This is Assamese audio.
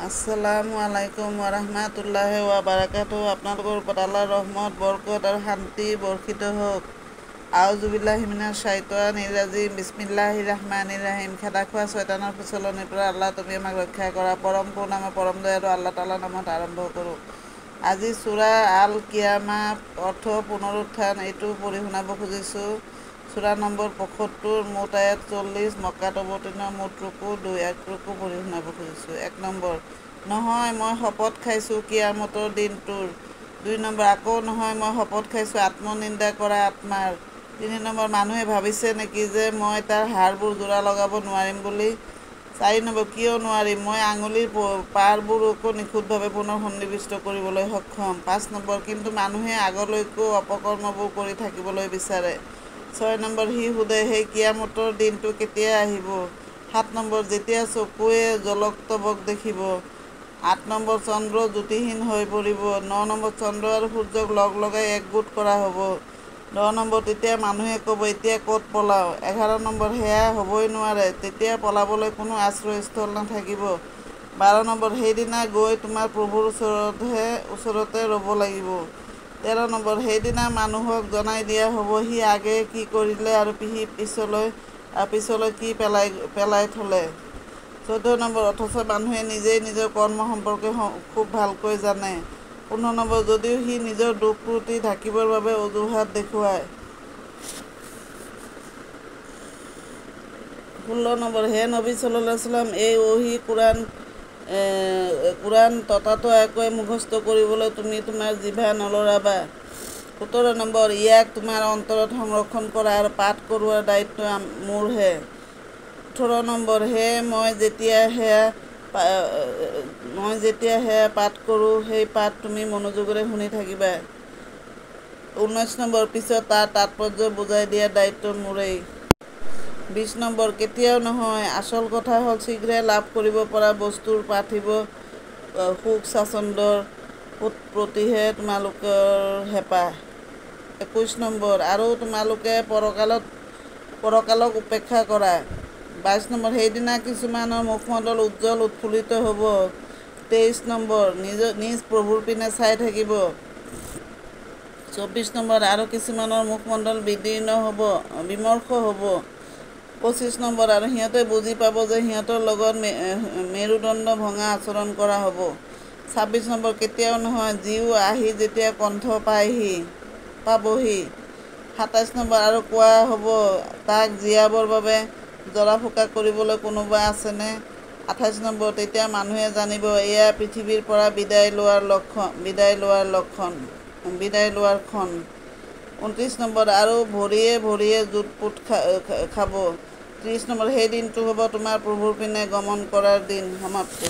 আসসালামু আলাইকুম ওয়াৰাহমাতুল্লাহি ওয়াবাৰাকাতুহু। আপোনালোকৰ ওপৰত আল্লাহৰ ৰহমত বৰকত আৰু শান্তি বৰ্ষিত হওক। আউযু বিল্লাহি মিনাশ শাইতানিৰ ৰাজিম। বিস্মিল্লাহিৰ ৰাহমানিৰ ৰাহিম। খেদা খোৱা শয়তানৰ প্ৰচলনিৰ পৰা আল্লাহ তুমি আমাক ৰক্ষা কৰা। পৰম কৰুণাময় পৰম দয়ালু আল্লাহ তাআলাৰ নামত আৰম্ভ কৰোঁ। আজি সূৰা আল কিয়ামা অৰ্থ পুনৰুত্থান এইটো পঢ়ি শুনাব খুজিছোঁ। সূৰা নম্বৰ ৭৫, মুঠ আয়াত ৪০, মক্কাত অৱতীৰ্ণ, মুঠ ৰুকু ২ ৰুকু পঢ়ি শুনাব খুজিছোঁ। ১ নম্বৰ, নহয় মই শপত খাইছোঁ কিয়ামতৰ দিনটোৰ। ২ নম্বৰ, আকৌ নহয় মই শপত খাইছোঁ আত্মনিন্দা কৰা আত্মাৰ। ৩ নম্বৰ, মানুহে ভাবিছে নেকি যে মই তাৰ হাড়বোৰ যোৰা লগাব নোৱাৰিম বুলি। ৪ নম্বৰ, কিয় নোৱাৰিম, মই আঙুলিৰ পাৰবোৰকো নিখুঁতভাৱে পুনৰ সন্নিৱিষ্ট কৰিবলৈ সক্ষম। ৫ নম্বৰ, কিন্তু মানুহে আগলৈকো অপকৰ্মবোৰ কৰি থাকিবলৈ বিচাৰে। ৬ নম্বৰ, সি সোধে সেই কিয়ামতৰ দিনটো কেতিয়া আহিব। ৭ নম্বৰ, যেতিয়া চকুৱে জলকটবক দেখিব। ৮ নম্বৰ, চন্দ্ৰ জ্যোতিহীন হৈ পৰিব। ৯ নম্বৰ, চন্দ্ৰ আৰু সূৰ্যক লগ লগাই একগোট কৰা হ'ব। ১০ নম্বৰ, তেতিয়া মানুহে ক'ব এতিয়া ক'ত পলাওঁ। ১১ নম্বৰ, সেয়া হ'বই নোৱাৰে, তেতিয়া পলাবলৈ কোনো আশ্ৰয়স্থল নাথাকিব। ১২ নম্বৰ, সেইদিনা গৈ তোমাৰ প্ৰভুৰ ওচৰতে ৰ'ব লাগিব। ১৩ নম্বৰ, সেইদিনা মানুহক জনাই দিয়া হ'ব সি আগে কি কৰিলে আৰু পিছলৈ কি পেলাই থ'লে। ১৪ নম্বৰ, অথচ মানুহে নিজেই নিজৰ কৰ্ম সম্পৰ্কে খুব ভালকৈ জানে। ১৫ নম্বৰ, যদিও সি নিজৰ দুখ ত্ৰুটি ঢাকিবৰ বাবে অজুহাত দেখুৱায়। ১৬ নম্বৰ, হে নবী সাল্লাল্লাহু আলাইহি ওয়াসাল্লাম, এই ওহী কোৰআন ততাতৈয়াকৈ মুখস্থ কৰিবলৈ তুমি তোমাৰ জিভা নলৰাবা। ১৭ নম্বৰ, ইয়াক তোমাৰ অন্তৰত সংৰক্ষণ কৰা আৰু পাঠ কৰোৱাৰ দায়িত্ব মোৰহে। ১৮ নম্বৰ, মই যেতিয়া সেয়া পাঠ কৰোঁ সেই পাঠ তুমি মনোযোগেৰে শুনি থাকিবা। ১৯ নম্বৰ, পিছত তাৰ তাৎপৰ্য বুজাই দিয়াৰ দায়িত্ব মোৰেই। ২০ নম্বৰ, কেতিয়াও নহয়, আচল কথা হ'ল শীঘ্ৰে লাভ কৰিব পৰা বস্তুৰ পাৰ্থিৱ সুখ স্বাচ্ছন্দ্যৰ প্ৰতিহে তোমালোকৰ হেঁপাহ। ২১ নম্বৰ, আৰু তোমালোকে পৰকালক উপেক্ষা কৰা। ২২ নম্বৰ, সেইদিনা কিছুমানৰ মুখমণ্ডল উজ্জ্বল উৎফুল্লিত হ'ব। ২৩ নম্বৰ, নিজ প্ৰভুৰ পিনে চাই থাকিব। ২৪ নম্বৰ, আৰু কিছুমানৰ মুখমণ্ডল বিমৰ্ষ হ'ব। ২৫ নম্বৰ, আৰু সিহঁতে বুজি পাব যে সিহঁতৰ লগত মেৰুদণ্ড ভঙা আচৰণ কৰা হ'ব। ২৬ নম্বৰ, কেতিয়াও নহয়, জীও আহি যেতিয়া কণ্ঠ পাবহি। ২৭ নম্বৰ, আৰু কোৱা হ'ব তাক জীয়াবৰ বাবে জৰা ফুকা কৰিবলৈ কোনোবা আছেনে। ২৮ নম্বৰ, তেতিয়া মানুহে জানিব এয়া পৃথিৱীৰ পৰা বিদায় লোৱাৰ ক্ষণ। ২৯ নম্বৰ, আৰু ভৰিয়ে ভৰিয়ে জুত-পুত খাব। ৩০ নম্বৰ, সেই দিনটো হ'ব তোমাৰ প্ৰভুৰ পিনে গমন কৰাৰ দিন। সমাপ্ত।